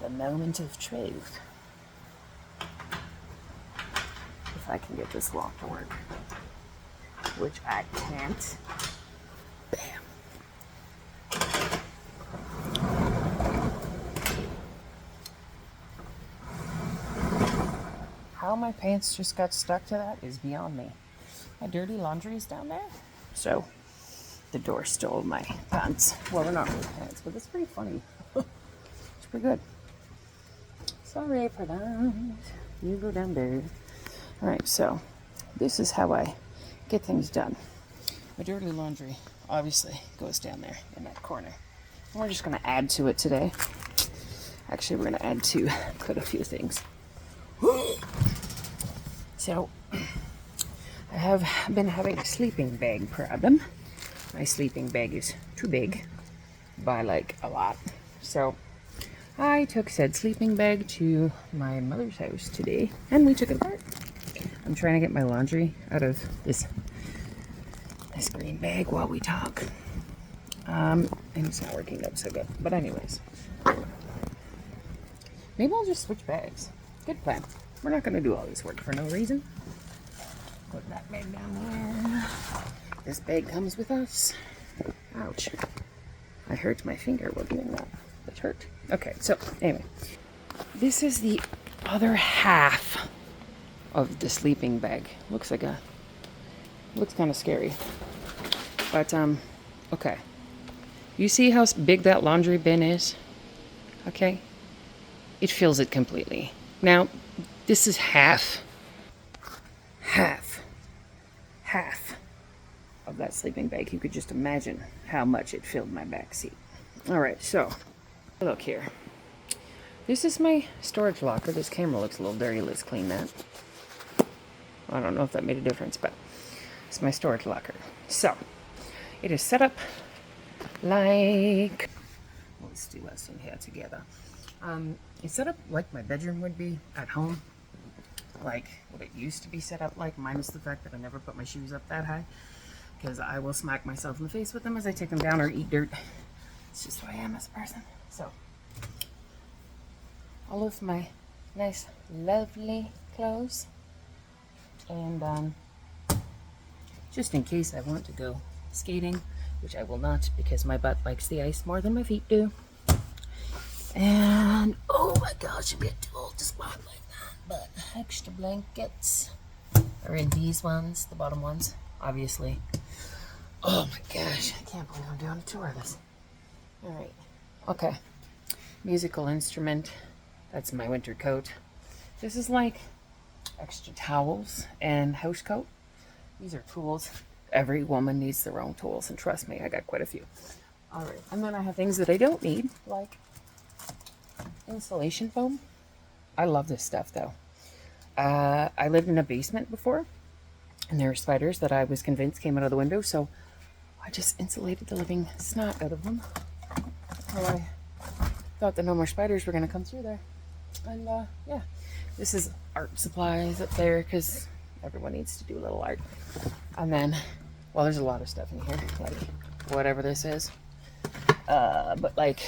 The moment of truth. If I can get this lock to work, which I can't. Bam. How my pants just got stuck to that is beyond me. My dirty laundry is down there, so the door stole my pants. Well, they're not really pants, but it's pretty funny. It's pretty good. Sorry for that. You go down there. All right, so this is how I get things done. My dirty laundry obviously goes down there in that corner. And we're just going to add to it today. Actually, we're going to add to quite a few things. So, I have been having a sleeping bag problem. My sleeping bag is too big by like a lot. So, I took said sleeping bag to my mother's house today and we took it apart. I'm trying to get my laundry out of this green bag while we talk. And it's not working out so good. But anyways, maybe I'll just switch bags. Good plan. We're not going to do all this work for no reason. Put that bag down there. This bag comes with us. Ouch. I hurt my finger while doing that. It hurt. Okay, so anyway. This is the other half of the sleeping bag. Looks kind of scary. But, okay. You see how big that laundry bin is? Okay? It fills it completely. Now, this is half of that sleeping bag. You could just imagine how much it filled my back seat. All right, so look here. This is my storage locker. This camera looks a little dirty. Let's clean that. I don't know if that made a difference, but it's my storage locker. So it is set up like, let's do us in here together. It's set up like my bedroom would be at home, like what it used to be set up like, minus the fact that I never put my shoes up that high, because I will smack myself in the face with them as I take them down or eat dirt. It's just who I am as a person. So, all of my nice, lovely clothes, and just in case I want to go skating, which I will not because my butt likes the ice more than my feet do. And oh my gosh, I'm getting too old to squat like that. But extra blankets are in these ones, the bottom ones, obviously. Oh my gosh, I can't believe I'm doing a tour of this. All right, okay. Musical instrument. That's my winter coat. This is like extra towels and house coat. These are tools. Every woman needs their own tools, and trust me, I got quite a few. All right, and then I have things that I don't need, like insulation foam. I love this stuff though. I lived in a basement before, and there were spiders that I was convinced came out of the window, so I just insulated the living snot out of them. So I thought that no more spiders were going to come through there. And yeah, this is art supplies up there because everyone needs to do a little art. And then, well, there's a lot of stuff in here, like whatever this is. But like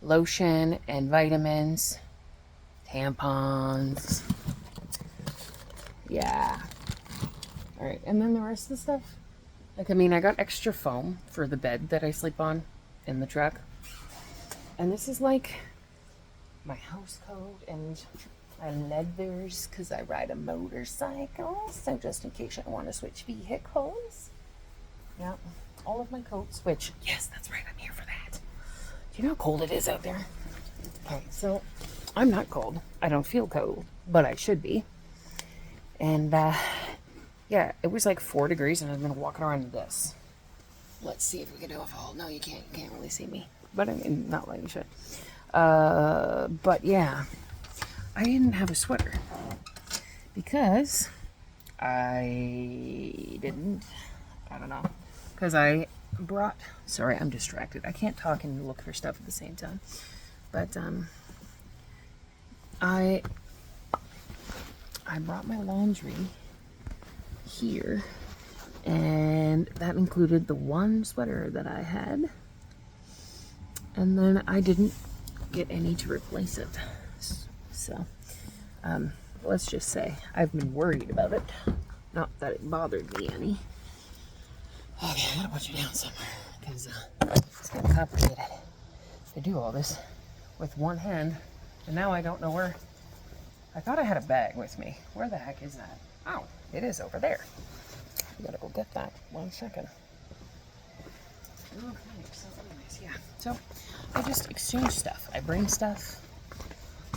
lotion and vitamins, tampons. Yeah. All right, and then the rest of the stuff. Like, I mean, I got extra foam for the bed that I sleep on in the truck. And this is like my house coat and my leathers because I ride a motorcycle. So just in case I want to switch vehicles. Yeah, all of my coats, which, yes, that's right, I'm here for that. Do you know how cold it is out there? Okay, so I'm not cold. I don't feel cold, but I should be. And yeah, it was like 4 degrees and I've been walking around in this. Let's see if we can do a fall. No, you can't. You can't really see me. But I mean, not like you should. But yeah, I didn't have a sweater because I don't know. Because I brought, sorry, I'm distracted. I can't talk and look for stuff at the same time. But I brought my laundry here, and that included the one sweater that I had, and then I didn't get any to replace it. So, let's just say I've been worried about it. Not that it bothered me any. Okay, I gotta put you down somewhere because it's getting complicated to do all this with one hand, and now I don't know where. I thought I had a bag with me. Where the heck is that? Oh, it is over there. I gotta go get that. 1 second. Okay, so anyways, yeah. So I just exchange stuff. I bring stuff,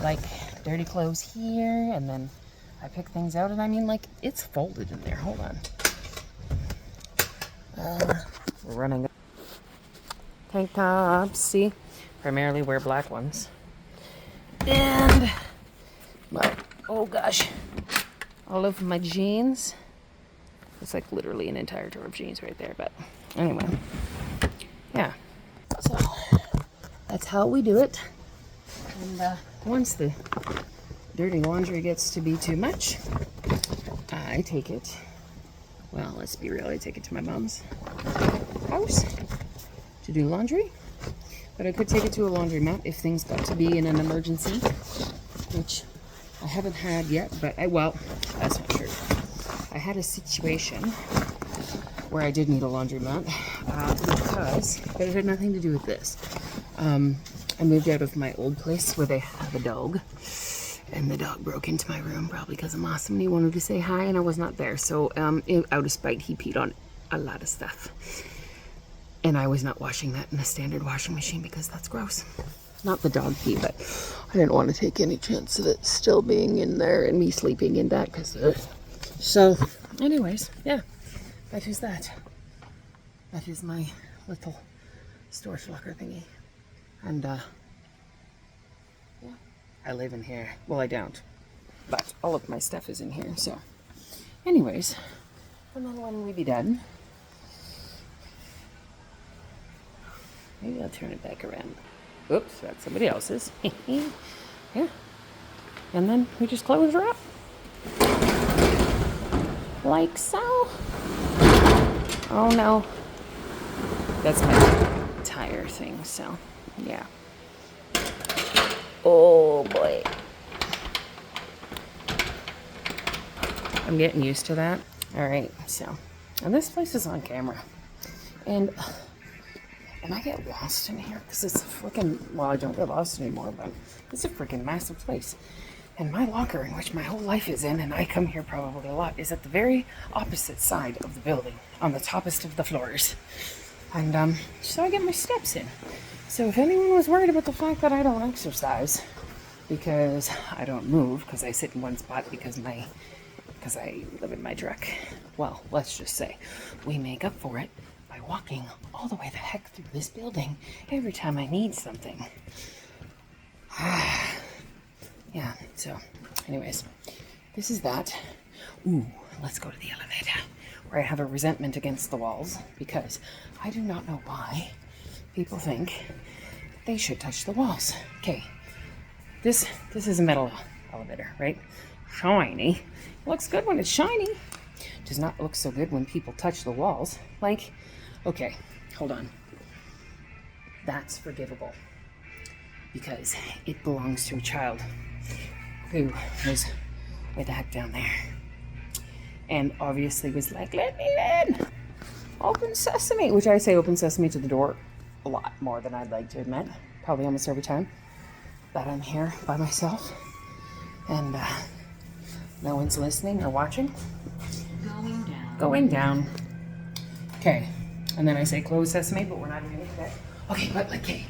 like dirty clothes here, and then I pick things out, and I mean, like, it's folded in there. Hold on. We're running tank tops, see? Primarily wear black ones. And oh gosh, all of my jeans. It's like literally an entire drawer of jeans right there, but anyway. Yeah. So that's how we do it. And once the dirty laundry gets to be too much, I take it. Well, let's be real, I take it to my mom's house to do laundry. But I could take it to a laundromat if things got to be in an emergency, which I haven't had yet, but well, that's not true. I had a situation where I did need a laundromat but it had nothing to do with this. I moved out of my old place where they have a dog, and the dog broke into my room probably because I'm awesome and he wanted to say hi and I was not there. So out of spite, he peed on a lot of stuff. And I was not washing that in a standard washing machine because that's gross. Not the dog pee, but I didn't want to take any chance of it still being in there and me sleeping in that because so anyways, yeah, that is that. That is my little storage locker thingy. And yeah, I live in here. Well, I don't, but all of my stuff is in here. So anyways, and then when we be done, maybe I'll turn it back around. Oops, that's somebody else's. Yeah. And then we just close her up. Like so. Oh no. That's my tire thing, so yeah. Oh boy. I'm getting used to that. Alright, so. And this place is on camera. And I get lost in here because it's a freaking, well, I don't get lost anymore, but it's a freaking massive place. And my locker, in which my whole life is in, and I come here probably a lot, is at the very opposite side of the building, on the toppest of the floors. And so I get my steps in. So if anyone was worried about the fact that I don't exercise because I don't move, because I sit in one spot because I live in my truck, well, let's just say we make up for it by walking all the way the heck through this building every time I need something. Yeah, so anyways, this is that. Ooh, let's go to the elevator, where I have a resentment against the walls because I do not know why people think they should touch the walls. Okay, this is a metal elevator, right? Shiny. Looks good when it's shiny. Does not look so good when people touch the walls. Like, okay, hold on. That's forgivable because it belongs to a child who was way the heck down there and obviously was like, let me in, open sesame, which I say open sesame to the door a lot more than I'd like to admit, probably almost every time that I'm here by myself and no one's listening or watching. Going down. Okay, and then I say close sesame, but we're not even gonna do that. Okay, but like, okay,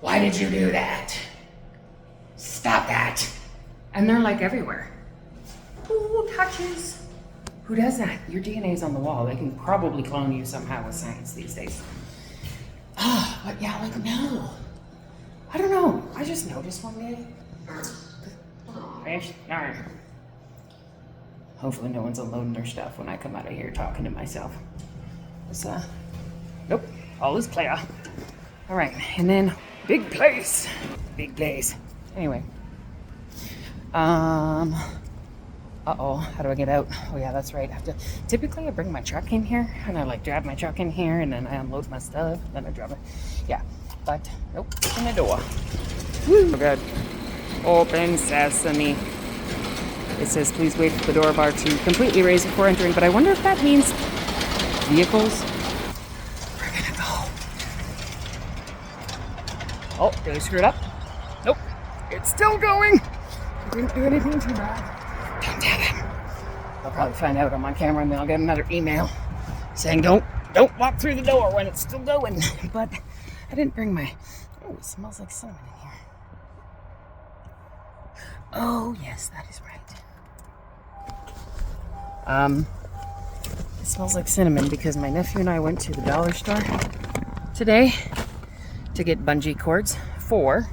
why did you do that? Stop that. And they're like everywhere. Who touches? Who does that? Your DNA's on the wall. They can probably clone you somehow with science these days. But yeah, like, no. I don't know. I just noticed one day. Darn. Hopefully no one's unloading their stuff when I come out of here talking to myself. It's, nope. All is clear. All right, and then big place. Big place. Anyway. Uh-oh, how do I get out? Oh yeah, that's right. Typically I bring my truck in here and I like drive my truck in here and then I unload my stuff, then I drive it. Yeah. but nope, in the door. Woo. Oh, good. Open sesame. It says, please wait for the door bar to completely raise before entering, but I wonder if that means vehicles. We're gonna go. Oh, did I screw it up? Nope. It's still going. I didn't do anything too bad. Don't tell them. I'll probably find out I'm on camera and then I'll get another email saying don't walk through the door when it's still going. But I didn't bring my... Oh, it smells like cinnamon in here. Oh, yes, that is right. It smells like cinnamon because my nephew and I went to the dollar store today to get bungee cords for...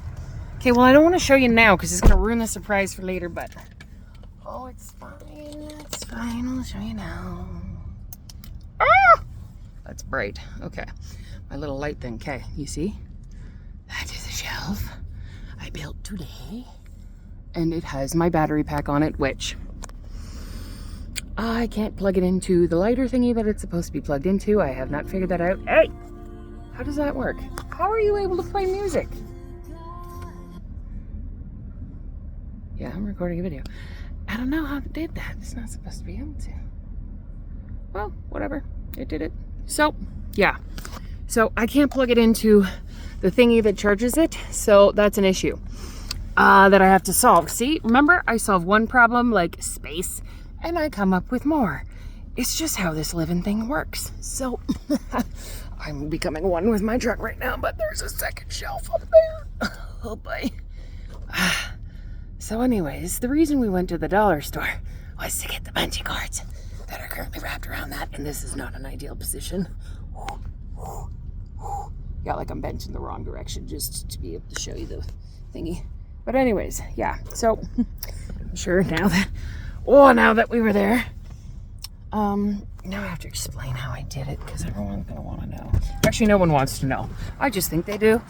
Okay, well, I don't want to show you now because it's going to ruin the surprise for later, but... Oh, it's fine. It's fine. I'll show you now. Ah! That's bright. Okay. My little light thing. Okay, you see? That is a shelf I built today. And it has my battery pack on it, which I can't plug it into the lighter thingy that it's supposed to be plugged into. I have not figured that out. Hey! How does that work? How are you able to play music? Yeah, I'm recording a video. I don't know how it did that. It's not supposed to be able to. Well, whatever. It did it. So, yeah. So, I can't plug it into the thingy that charges it. So, that's an issue that I have to solve. See, remember? I solve one problem, like space, and I come up with more. It's just how this living thing works. So, I'm becoming one with my truck right now, but there's a second shelf up there. Oh, boy. So anyways, the reason we went to the dollar store was to get the bungee cords that are currently wrapped around that, and this is not an ideal position. Yeah, like I'm bent in the wrong direction just to be able to show you the thingy. But anyways, yeah, so I'm sure now that we were there, now I have to explain how I did it because everyone's gonna want to know. Actually, no one wants to know. I just think they do.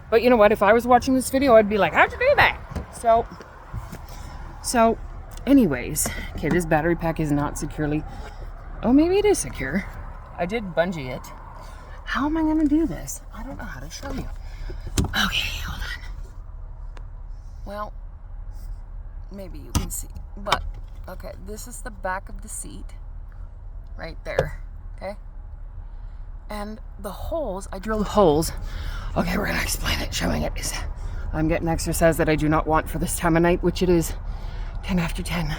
But you know what? If I was watching this video, I'd be like, how'd you do that? So anyways, okay, this battery pack is not securely... Oh, maybe it is secure. I did bungee it. How am I going to do this? I don't know how to show you. Okay, hold on. Well, maybe you can see. But, okay, this is the back of the seat. Right there, okay? And the holes, I drilled holes. Okay, we're going to explain it. Showing it is... I'm getting exercise that I do not want for this time of night, which it is 10 after 10.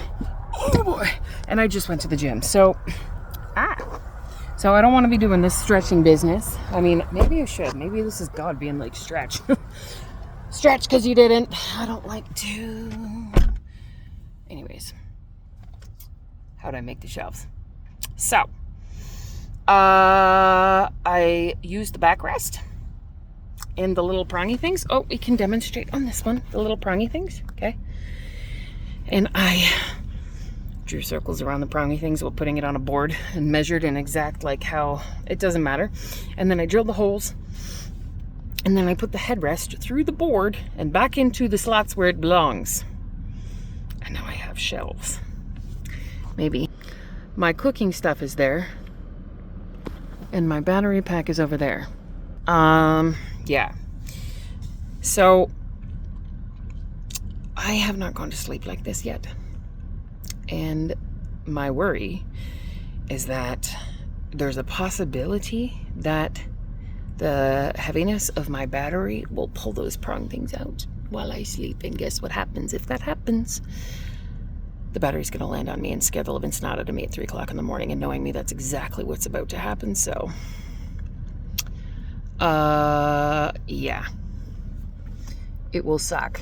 Oh boy. And I just went to the gym. So I don't want to be doing this stretching business. I mean, maybe I should. Maybe this is God being like, stretch. Stretch because you didn't. I don't like to. Anyways. How'd I make the shelves? So, I used the backrest. And the little prongy things. Oh, we can demonstrate on this one. The little prongy things. Okay. And I drew circles around the prongy things while putting it on a board and measured in exact like how it doesn't matter. And then I drilled the holes. And then I put the headrest through the board and back into the slots where it belongs. And now I have shelves. Maybe. My cooking stuff is there. And my battery pack is over there. Yeah. So, I have not gone to sleep like this yet. And my worry is that there's a possibility that the heaviness of my battery will pull those prong things out while I sleep. And guess what happens if that happens? The battery's going to land on me and scare the living snot out of me at 3 o'clock in the morning. And knowing me, that's exactly what's about to happen. So... yeah. It will suck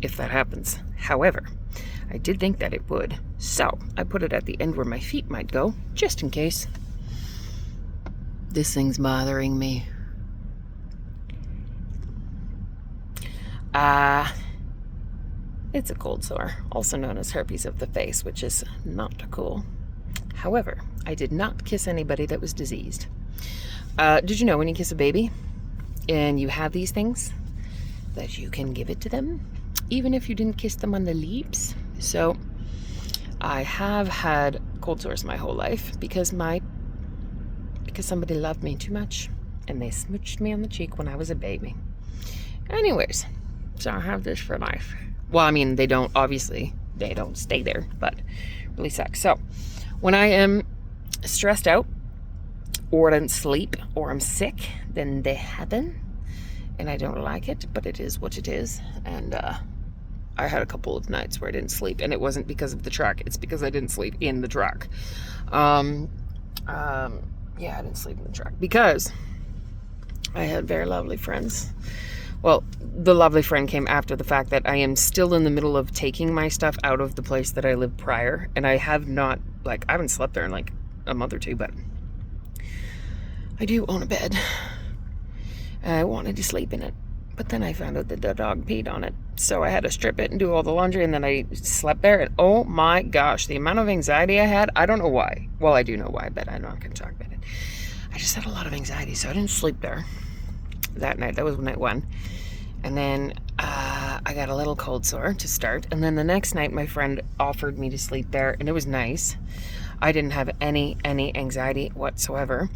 if that happens. However, I did think that it would. So, I put it at the end where my feet might go, just in case. This thing's bothering me. It's a cold sore, also known as herpes of the face, which is not cool. However, I did not kiss anybody that was diseased. Did you know when you kiss a baby and you have these things that you can give it to them, even if you didn't kiss them on the lips? So I have had cold sores my whole life because because somebody loved me too much and they smooched me on the cheek when I was a baby. Anyways, so I have this for life. Well, I mean, they don't stay there, but really sucks. So when I am stressed out or I don't sleep or I'm sick, then they happen, and I don't like it, but it is what it is. And I had a couple of nights where I didn't sleep, and it wasn't because of the truck, it's because I didn't sleep in the truck. Yeah, I didn't sleep in the truck because I had very lovely friends. Well, the lovely friend came after the fact that I am still in the middle of taking my stuff out of the place that I lived prior, and I have not, I haven't slept there in like a month or two, but I do own a bed. I wanted to sleep in it, but then I found out that the dog peed on it, so I had to strip it and do all the laundry, and then I slept there, and oh my gosh, the amount of anxiety I had, I don't know why. Well, I do know why, but I'm not going to talk about it. I just had a lot of anxiety, so I didn't sleep there that night. That was night one. And then I got a little cold sore to start, and then the next night my friend offered me to sleep there, and it was nice. I didn't have any anxiety whatsoever,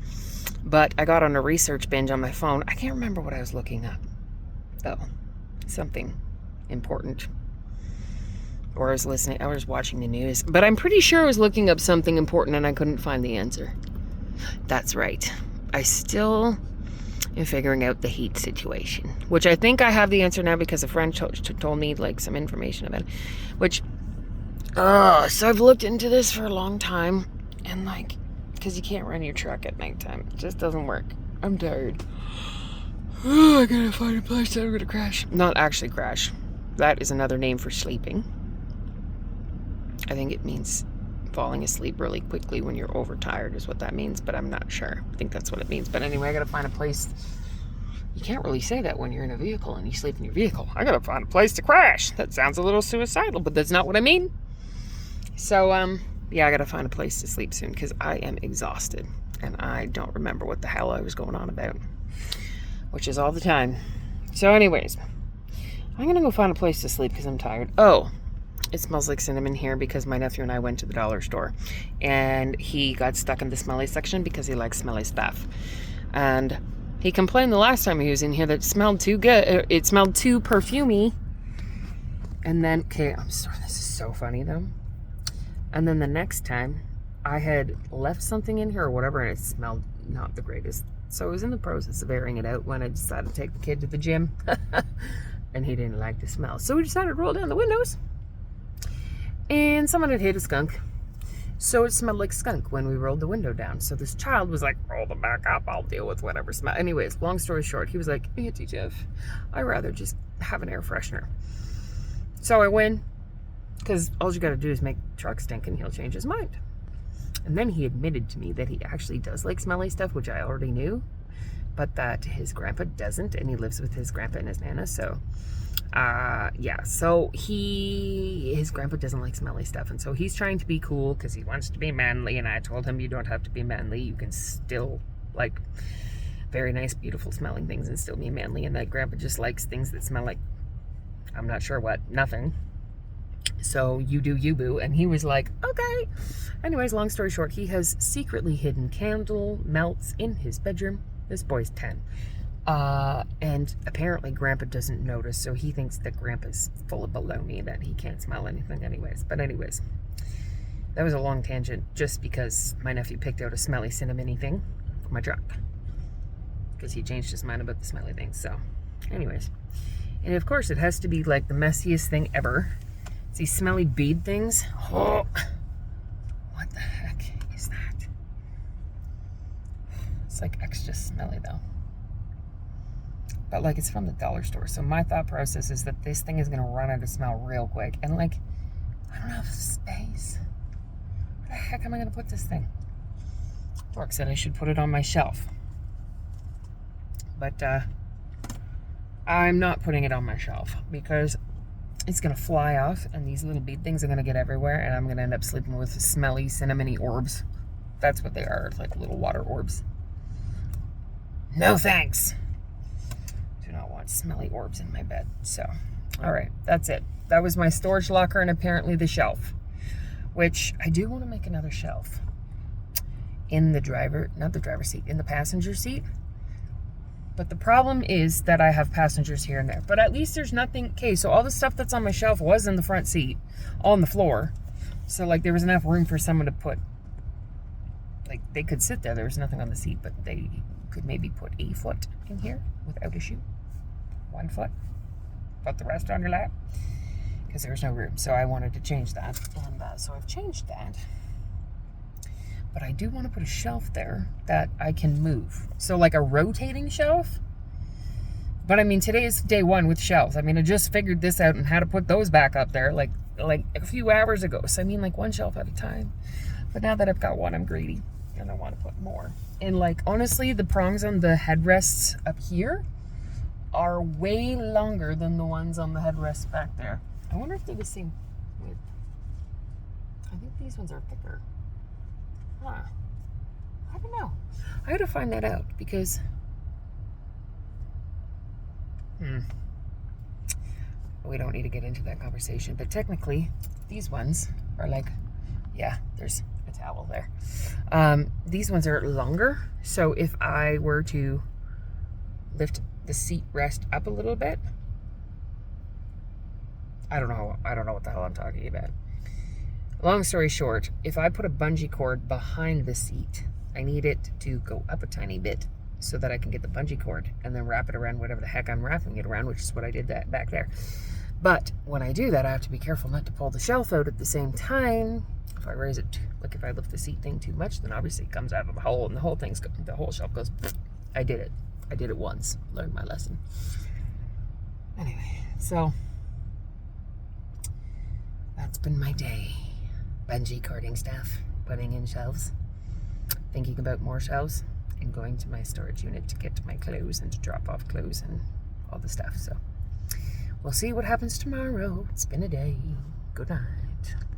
but I got on a research binge on my phone. I can't remember what I was looking up, though. Something important. Or I was watching the news, but I'm pretty sure I was looking up something important and I couldn't find the answer. That's right. I still am figuring out the heat situation, which I think I have the answer now because a friend told me some information about it, which, so I've looked into this for a long time, and because you can't run your truck at nighttime. It just doesn't work. I'm tired. I gotta find a place that I'm gonna crash. Not actually crash. That is another name for sleeping. I think it means falling asleep really quickly when you're overtired is what that means, but I'm not sure. I think that's what it means. But anyway, I gotta find a place. You can't really say that when you're in a vehicle and you sleep in your vehicle. I gotta find a place to crash. That sounds a little suicidal, but that's not what I mean. So, yeah, I gotta find a place to sleep soon because I am exhausted and I don't remember what the hell I was going on about, which is all the time. So anyways, I'm gonna go find a place to sleep because I'm tired. Oh, it smells like cinnamon here because my nephew and I went to the dollar store and he got stuck in the smelly section because he likes smelly stuff. And he complained the last time he was in here that it smelled too good. It smelled too perfumey. And then, okay, I'm sorry, this is so funny though. And then the next time I had left something in here or whatever and it smelled not the greatest. So I was in the process of airing it out when I decided to take the kid to the gym. And he didn't like the smell. So we decided to roll down the windows. And someone had hit a skunk. So it smelled like skunk when we rolled the window down. So this child was like, roll them back up, I'll deal with whatever smell. Anyways, long story short, he was like, Auntie Jeff, I'd rather just have an air freshener. So I win, because all you gotta do is make the truck stink and he'll change his mind. And then he admitted to me that he actually does like smelly stuff, which I already knew, but that his grandpa doesn't, and he lives with his grandpa and his nana, so yeah, so his grandpa doesn't like smelly stuff, and so he's trying to be cool because he wants to be manly, and I told him you don't have to be manly, you can still like very nice beautiful smelling things and still be manly, and that grandpa just likes things that smell like I'm not sure what, nothing. So you do you, boo. And he was like, okay. Anyways, long story short, he has secretly hidden candle melts in his bedroom. This boy's 10. And apparently Grandpa doesn't notice, so he thinks that Grandpa's full of baloney, that he can't smell anything anyways. But anyways, that was a long tangent just because my nephew picked out a smelly cinnamony thing for my truck. Because he changed his mind about the smelly things, so anyways. And of course it has to be like the messiest thing ever. It's these smelly bead things. Oh, what the heck is that? It's like extra smelly though. But like it's from the dollar store. So my thought process is that this thing is gonna run out of smell real quick. And like, I don't have space. Where the heck am I gonna put this thing? Dork said I should put it on my shelf. But I'm not putting it on my shelf because it's gonna fly off and these little bead things are gonna get everywhere and I'm gonna end up sleeping with smelly cinnamony orbs. That's what they are, it's like little water orbs. No thanks. Do not want smelly orbs in my bed. So, all right, that's it. That was my storage locker and apparently the shelf, which I do want to make another shelf. in the not the driver's seat, in the passenger seat. But the problem is that I have passengers here and there. But at least there's nothing. Okay, so all the stuff that's on my shelf was in the front seat, on the floor. So like there was enough room for someone to put, like they could sit there. There was nothing on the seat, but they could maybe put a foot in here without issue. 1 foot. Put the rest on your lap. Because there was no room. So I wanted to change that. And so I've changed that. But I do want to put a shelf there that I can move. So like a rotating shelf. But I mean, today is day one with shelves. I mean, I just figured this out and how to put those back up there like a few hours ago. So I mean, like one shelf at a time. But now that I've got one, I'm greedy. And I want to put more. And like, honestly, the prongs on the headrests up here are way longer than the ones on the headrests back there. I wonder if they're the same width. I think these ones are thicker. Huh. I don't know. I gotta find that out because we don't need to get into that conversation, but technically these ones are like, yeah, there's a towel there. These ones are longer, so if I were to lift the seat rest up a little bit, I don't know what the hell I'm talking about. Long story short, if I put a bungee cord behind the seat, I need it to go up a tiny bit so that I can get the bungee cord and then wrap it around whatever the heck I'm wrapping it around, which is what I did that back there. But when I do that, I have to be careful not to pull the shelf out at the same time. If I raise it, like if I lift the seat thing too much, then obviously it comes out of the hole and the whole shelf goes. I did it once. Learned my lesson. Anyway, so that's been my day. Bungee cording stuff, putting in shelves, thinking about more shelves, and going to my storage unit to get my clothes and to drop off clothes and all the stuff. So we'll see what happens tomorrow. It's been a day. Good night.